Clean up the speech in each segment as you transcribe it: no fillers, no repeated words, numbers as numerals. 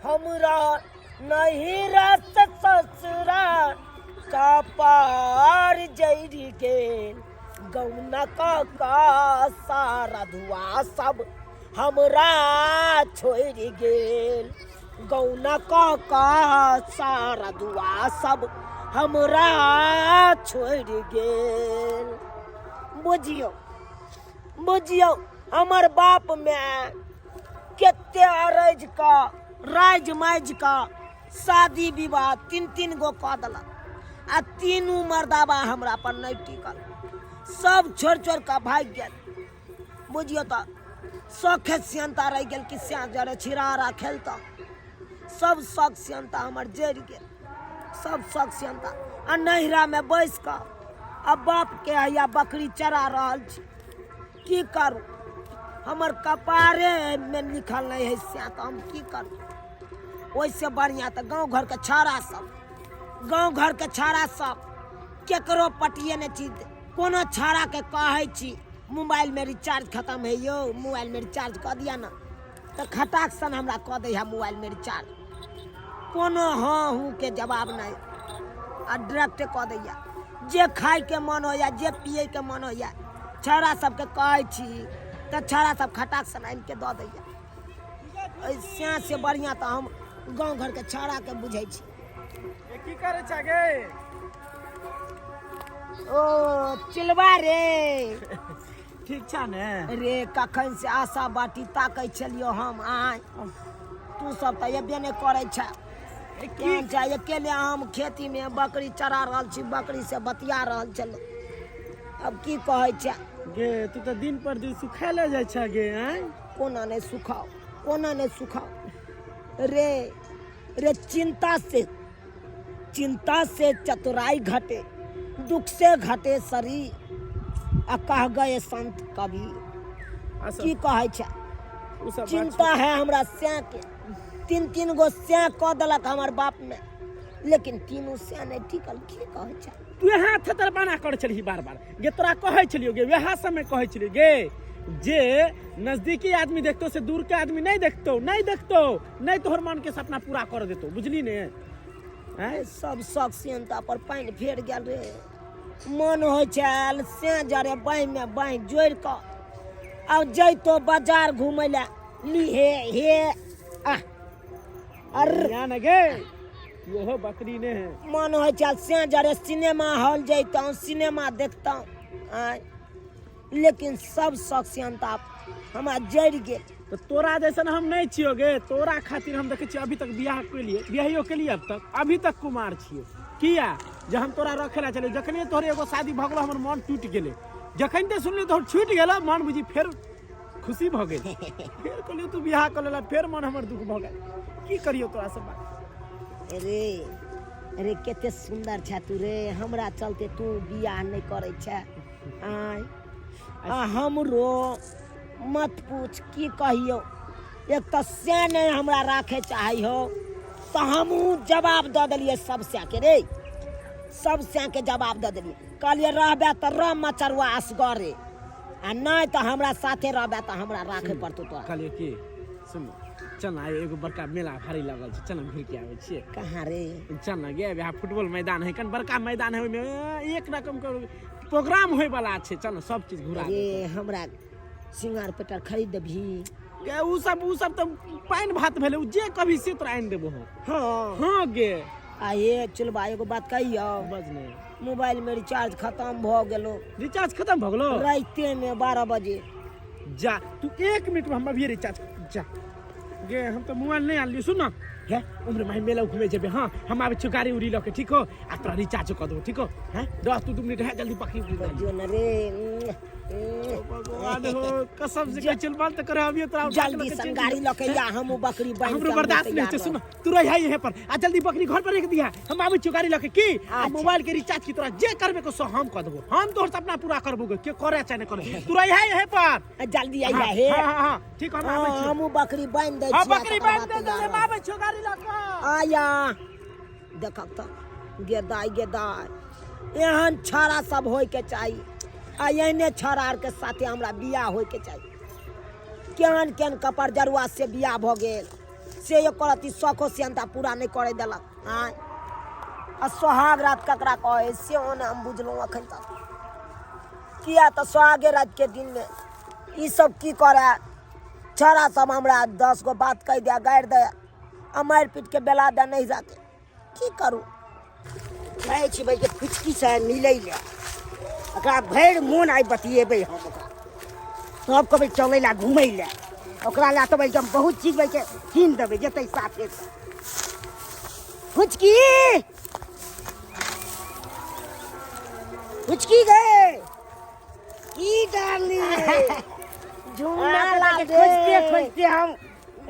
हमरा नहीं रस ससुरा कपार जैरी गेल गौना का सारा धुआ सब हमरा छोड़ गेल गौना का सारा धुआ सब हमरा छोड़ गेल। बुझियो बुझियो हमर बाप में केते अरज का राज माज का शादी विवाह तीन गो कह दिलक आ तीनों मर्दाबा हमरा पर नहीं टिकल सब छोड़ का भाग गेल। बुझियो तो शौखे सियंता रह गेल कि स्या जरे छिरारा खेलता सब शौक सियंता हमर जड़ गेल सब शौक सियंता आ नहिरा में बैस का अब बाप के हैया बकरी चरा रहल छी की करूं हमर कपारे में लिखल नहीं है स्या तो हम की करूं। वैसे बढ़िया तो गांव घर के छाड़ा सब केकरो पटिए ने चीज कोनो छाड़ा के कहे छी मोबाइल में रिचार्ज खत्म है यो मोबाइल में रिचार्ज कर दिया ना तो खटाक सन हमरा कह दे मोबाइल में रिचार्ज कोनो हाँ हूँ के जवाब नहीं आ डायरेक्ट कह दैया जे खाए के मन हो या जे पिए के मन हो या छौड़ा सबके कहे छी तो छौड़ा सब खटाक सन आनि के दऽ दैया। ऐसा से बढ़िया तो हम गांव घर के छौड़ा के बुझे छी। की करे छ गे ओ चिलवा रे ठीक छ ने रे कखन से आशा बाटी ताकै छलियो हम आय तू सब तो एबे नहीं करे छ केहन छ अकेले हम खेती में बकरी चरा रहल छी बकरी से बतिया रहल छल अब की कहे छ गे तू तो दिन पर दिन सुखाले जाय छ गे हैं कोना नहीं सुखाओ रे रे चिंता से चतुराई घटे दुख से घटे शरीर आ कह गए संत कवि की कहे छ चिंता है हमरा स्या के तीन गो स्या कह देलक हमर बाप में लेकिन तीनों स्या नहीं टिकल की कहे छ तू यहाँ थतर बना कर चली बार गे तोरा कहे छलियो गे वह समय कहे छलियो गे जे नजदीकी आदमी देखतो से दूर के आदमी नहीं देखतो नहीं तोहर मन के सपना पूरा कर देतो बुझली ने सब शौक सियंता पर पानी फेर गेल रे मन हो चल से जरे बाई में बाई जोड़ के अब जैतो बाजार घूमे ला ली हे या न गे यो बकरी ने है मन हो चल से जरे सिनेमा हॉल जैता सिनेमा देखता लेकिन सब शौक सियंता हमरा जड़ गेल। तो तोरा जैसन हम नहीं छियो गे तोरा खातिर हम देखे छी अभी तक बियाहियो के लिए अब तक अभी तक कुमार छियो किया जे हम तोरा रखे ला चले जखने तोहरे एगो शादी भ गेलो हमर मन टूट गेले जखन ते सुनली तोहर छूट गेलो मन बुझी फेर खुशी भ गेल फेर कहलियो तू बियाह कर लेला फेर मन हमर दुख भ गेल की करियो तोरा सब बात रे केते सुंदर छ तू रे हमरा चलते तू बियाह नहीं करे छ हमरो मत पूछ की कहियो एक तो स्या नहीं हमरा राखे चाहे हो तो हम जवाब दे दिलिए सब स्या के रे सब स्या के जवाब दे दिलिए कहलिए रहबे तो रह मचरुआ असगरे आ नहीं तो हमरा साथे रहबे तो हमरा राखे पड़तो तो कहलिए की सुन चल ना एगो बड़का मेला भारी लागल छै चल घुर के आवे छिए कहाँ रे चल ना गे यहाँ फुटबॉल मैदान है कन बड़का मैदान है ओमे एक रकम के प्रोग्राम होय वाला छै चल सब चीज घुरा रे हमरा सिंगार पेटर खरीद देबही गे उ सब तो पाइन भात भेले जे कभी से तोरा आइन देबो हां गे आ ये चलबा एगो बात कहियो बजने मोबाइल में रिचार्ज खत्म भ गेलो रिचार्ज खत्म भ गेलो राते में 12 बजे जा तू 1 मिनट में हम अभी रिचार्ज जा गे हम तो मोबाइल नहीं आनलियो सुन ना है उम्र में मेला घूमे जेबे हां हम आबे छु गाड़ी उड़ी लके ठीक हो आ तोरा रिचार्ज कर दो ठीक हो हैं 10 मिनट है जल्दी पकड़ी जो न रे भगवान हो कसम से चल बात तो करे अभी तोरा जल्दी संगारी लके या हम बकरी बांध हमरो बर्दाश्त नहीं है सुन तू रह यहीं पर आ जल्दी बकरी घर पर रख दिया हम आबे छु गाड़ी लके की मोबाइल के रिचार्ज की तोरा जे करबे को सो हम कर देबो हम तोर सपना पूरा करबो के करे चाहे न करे तू रह यहीं पर जल्दी आइया हे हां ठीक हम आबे छु हम बकरी बांध दे हां बकरी बांध दे हम आबे छु गाड़ी लके आया देखब तो गेदाई एहन छाड़ा सब होय के चाहिए आ एहने छाड़ा के साथे हमरा बियाह होय के चाहिए केहन कपर जरुआ से बियाह भ गेल से एक करती शौखो सियंता पूरा नहीं करे देलक। हाँ आ सोहाग रात ककरा कहे से ओने हम बुझलहुँ अखन तक। किया तो सोहागे रात के दिन में ई सब की करे छोरा सब हमरा 10 गो बात कह दिया गाड़ि दे आ मारि पीट के बेला दे नहीं जाके की करूँ। कहै छी भाई के फुचकी से मिलै ले ओकरा भरि मोन आइ बतिएबै हम ओकरा सब कहबै चलै ला घुमै ले ओकरा ला तऽ भाई हम बहुत चीज भाई के कीन देबै जेतै साथे फुचकी फुचकी गए की डाली झुमला खोजते खोजते हम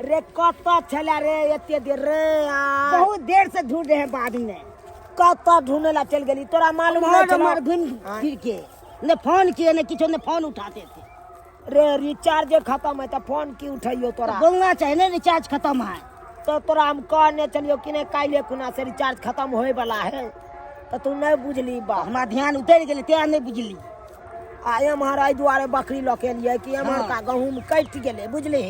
रे कत छला रे एते देर रे बहुत देर से ढूंढ रहे बाद में कत ढूंढे ला चल गेली तोरा मालूम नहीं हमार चला हमार घूम फिर के ने फोन किए ने किछो ने फोन उठाते थे रे रिचार्ज खत्म है तो फोन की उठाइयो तोरा बोलना चाहिए ना रिचार्ज खत्म है तो तोरा हम कहने चलियो कि नहीं काल्हि खुना से रिचार्ज खत्म होए वाला है तो तू नहीं बुझली बा हमारा ध्यान उतर गेलै तें नहीं बुझली आए हमारा दुआरे बकरी लऽ के लिए कि हमार का गहूम कट गेले बुझली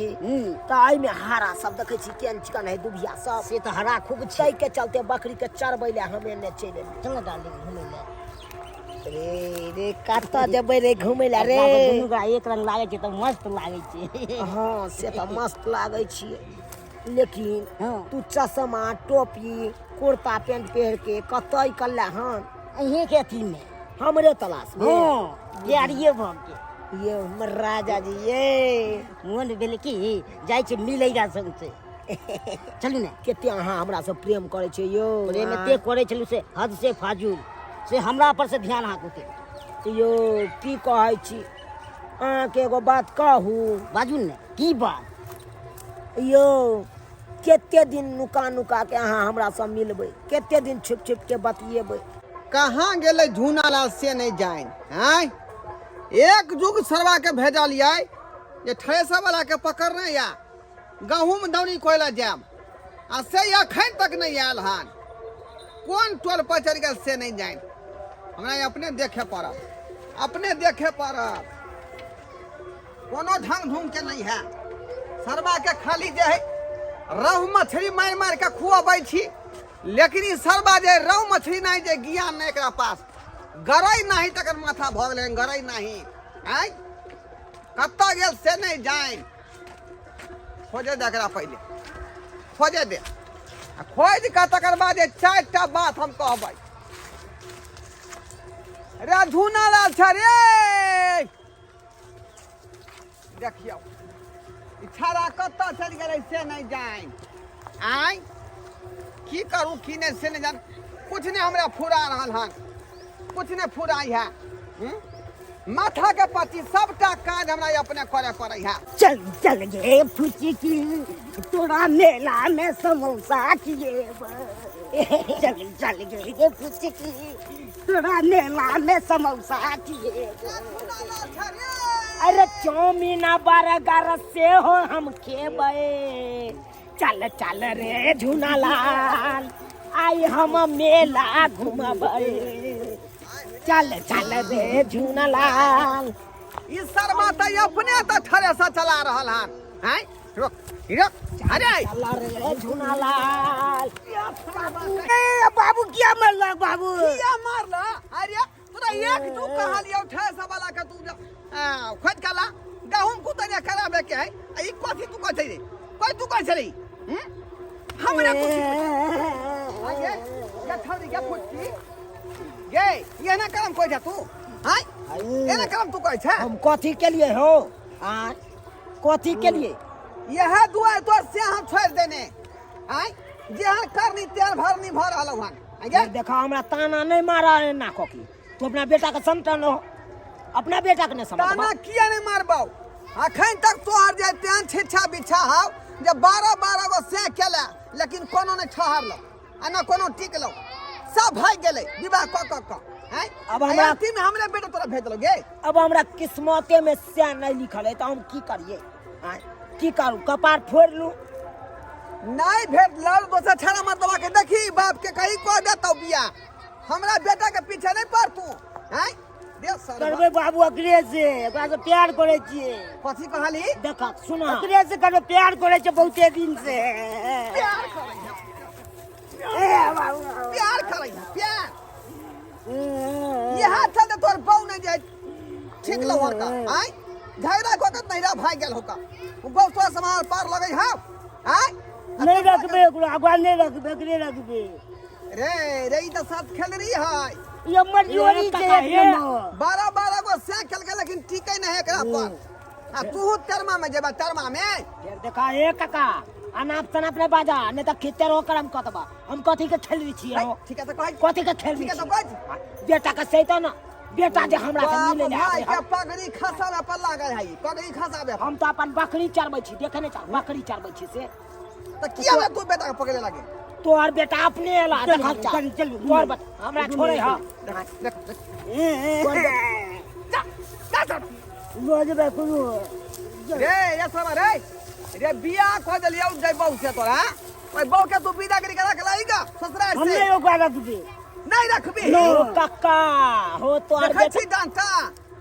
तो आई में हारा सब देखे छी केन चिकन है दुबिया सब से तो हरा खूब छै के चलते बकरी के चरबै ले हमें ने चले चल डाली घूमे ले रे रे कत जेबै रे घुमै ला रे दुनू का एक रंग लागे छै तो मस्त लागे छै हाँ से तो मस्त लागे छिए लेकिन हाँ तू चश्मा टोपी कुर्ता पैंट पहन के कतई कल्ला हन अहीं के अथी में हमरे तलाश में हाँ यारिये भम के ये हमर राजा जी ये मोन भेल की जाइ छै मिलैगा संग चलू ने कते अहाँ हमरा से प्रेम करे छै यो प्रेम एते करे छलू से हद से फाजूल से हमरा पर से ध्यान हाकुते यो की कहै छी अहाँ के एगो बात कहू बाजू ने की बात यो कते दिन नुका नुका के अहाँ हमरा से मिलबै कते दिन छुप छुप के बतिएबै कहाँ गेले झूनालाल से नहीं जाए हैं एक जुग सरवा के भेजलिए जे थ्रेसर वाला के पकड़ने या गहूम दौनी कोयला जाम आ से अखन तक नहीं आयल हन कौन टोल पर चढ़ गए से नहीं जाए हमरा अपने देखे पड़त कोनो ढंग ढूंढ के नहीं है सरवा के खाली जे है रहु मछली मार मार के खुआबै छी लेकिन ई सरबा जे रहु मछली नहीं जे ज्ञान नहीं एकरा पास गरई नहीं तकर माथा भ गेलै गरई नहीं आई कत्ता गेल से नहीं जाए खोजे दे एकरा पहले खोजे दे आ खोज के तकर बाद 4टा बात हम कहबै रे झूनालाल छ रे देखियो ई छाड़ा कत्ता चल गेलै से नहीं जाए आई की करूँ की नहीं से नहीं जान कुछ नहीं हमरा फुरा रहल हन कुछ नहीं फुराई है माथा के पति सबटा काज हमरा अपने करे पड़े है चल चल गे फुचकी तोरा मेला में समोसा खिए चल चल गे फुचकी तोरा मेला में समोसा खिए अरे चौमीन बर्गर से हो हम खेबै चल चल रे झूनालाल आई हम मेला घुमबै चल चल रे झूनालाल ई शर्मा त अपने त थरेसा चला रहल हन हैं रुक अरे चल रे झूनालाल ए बाबू क्या मरला बाबू किया मारला अरे तोरा एक दू कहलियो ठेसा वाला के तू खोज कला गहूम कुतरिया कराबे के है ई कथि तू कहै रे कोई तू कहै रे हमरा कुछ आगे या थोड़ी क्या फुटकी गे ये ना काम कोइ जा तू हाय ये ना काम तू कहै छै हम कथी के लिए हो आ कथी के लिए यह दुआ तोर से हम छोड़ देने आय जेहन करनी तेल भरनी भर रहल हन आगे देखा हमरा ताना नहीं मारा है ना कोकी तू अपना बेटा के संतान हो अपना बेटा के नहीं समझ ताना किया नहीं मारबौ अखन तक तोहर जे तेन छिछा बिछा हाव जे 12 गो से केला लेकिन कोनो ने ठहरलो आ ना कोनो टिकलो सब भाग गेलै विवाह क हैं अब हमरा में हमरे बेटा तोरा भेजलो गे अब हमरा किस्मते में से नहीं लिखल है तो हम की करिए की करू कपार फोड़ लूं नहीं भेजलो दोसर छाड़ा मर्दवा के देखी बाप के कहीं कह देतौ बिया हमरा बेटा के पीछे नहीं पड़ तू हैं दे सरवा करबे बाबू अकरे से ओकरा से प्यार करे छिए कथी कहली देख सुन अकरे से करबे प्यार करे छै बहुते दिन से प्यार करे है ए बाबू प्यार करे है प्यार ये हाथ चलते तोर बहू नहीं जाए ठीक लवर का आई झगड़ा कोकत नहीं रहा भाई गेल होका उ बहू तोर समार पार लगे है आई नहीं रखबे ओकरा आगवा नहीं रखबे अकरे रखबे रे रे ई तो साथ खेल रही है ये हमर जोड़ी छै एक नंबर 12 गो से खेल के लेकिन टिकै नहीं है एकरा पर आ तू तरमा में जेबा तरमा में फिर देखा ए काका अनाप तनाप नहीं बाजा नहीं तो खेते रो करम कतबा हम कथी के खेल रही छिए हो ठीक है तो कह कथी के खेल रही ठीक है तो छिए कह बेटा का सही तो ना बेटा जे हमरा से बाप मिले ले भाई आवे के पगड़ी खसाबे पर लागल है पगड़ी खसाबे हम तो अपन बकरी चरबै छी देखे नहीं चाह बकरी चरबै छी से तो किया बे तू बेटा के पकड़े लागे तोहर बेटा अपने एला देखा चल चल तोहर बत हमरा छोड़े हा देख लोजबे कुनु रे ये सब रे बिया खो देलियो जय बहु से तोरा ओए बहु के तू विदा करी के रख लाईगा ससुराल हम से नहीं ओकरा रखबे नहीं रखबी ओ काका हो तोहर देखै बेटा छी डांटा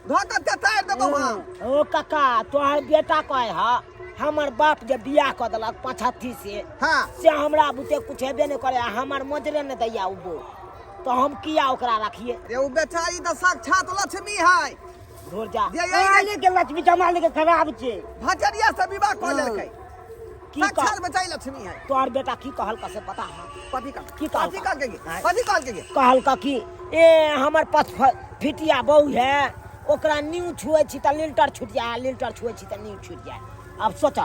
धोकत के तार देबो हम ओ काका तोहर बेटा कहे हा हमर बाप जे बियाह क देलक 85 से हां से हमरा बुते कुछ हेबे नहीं करे हमर मोजरे न दैया उबो तो हम किया ओकरा रखिए रे उ बेचारी तो साक्षात लक्ष्मी है धोर जा जे आले के लक्ष्मी जमाले के खराब छै भजरिया से विवाह कर लेलकै की साक्षात कह बेचारी लक्ष्मी है तोहर बेटा की कहल का से पता है कथी का की कहल कथी का के कथी का के कहल का की ए हमर पथ फिटिया बहू है ओकरा नींव छुए छी त लिल्टर छूट जाए लिल्टर छुए छी त नींव छूट जाए अब सोचा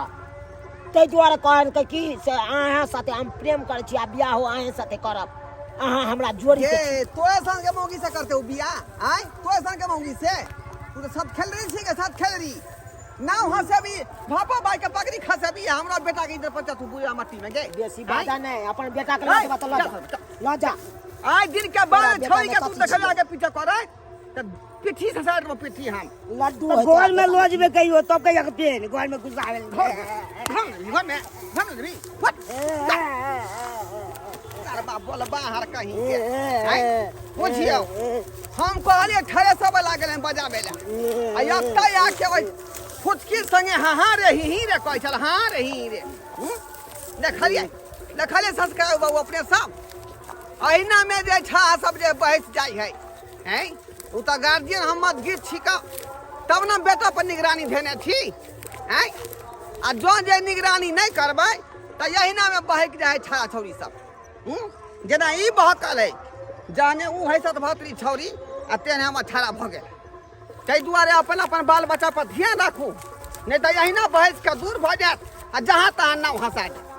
तै दुआरे कहल कि से अहाँ साथे हम प्रेम करे छी आ बियाह हो अहाँ साथे करब अहाँ हमरा जोड़ी के छी। ये तोरे संग के मौगी से करते हो बियाह आय तोरे संग के मौगी से तू तो सब खेल रही थी के साथ खेल रही नाव हंसेबी भापो भाई के पकड़ी खसेबी हमरा बेटा के इधर पचा तू बुआ मट्टी में गे बेसी बाजा नहीं अपन बेटा के लगे बात ल जा आज दिन के बाद बेटा छोड़ी के में तू कथी देखला के पीछे करे त पिठी से साइड में पिठी हम लड्डू तो होता गोल में है। लोजबे कहियो तब कहियो के पेन गोल में घुसावे घर में फट अरे बाप बोल बाहर कहीं के आय बुझियो हम कहलिए ठरे सब लागल बजाबे ला आ एकटा आके ओइ फुटकी संगे हां रे ही रे कहै छल हां रे ही रे देखलिए संस्कार बाबू अपने सब अहिना में जे छा सब जे बहस जाय है हैं उ त गार्जियन हम मत गीत छिका तब ना बेटा पर निगरानी धेने छी हैं आ जो जे निगरानी नहीं करबै त यहिना में बहक जाय छा छौरी सब जेना ई बहकल है जाने उ है सत भतरी छौरी आ तेने हम छाड़ा भ गेल तै दुआरे अपन अपन बाल बच्चा पर ध्यान राखू नहीं तो यहिना बहस के दूर भ जात आ जहाँ तहाँ नाव हंसा जात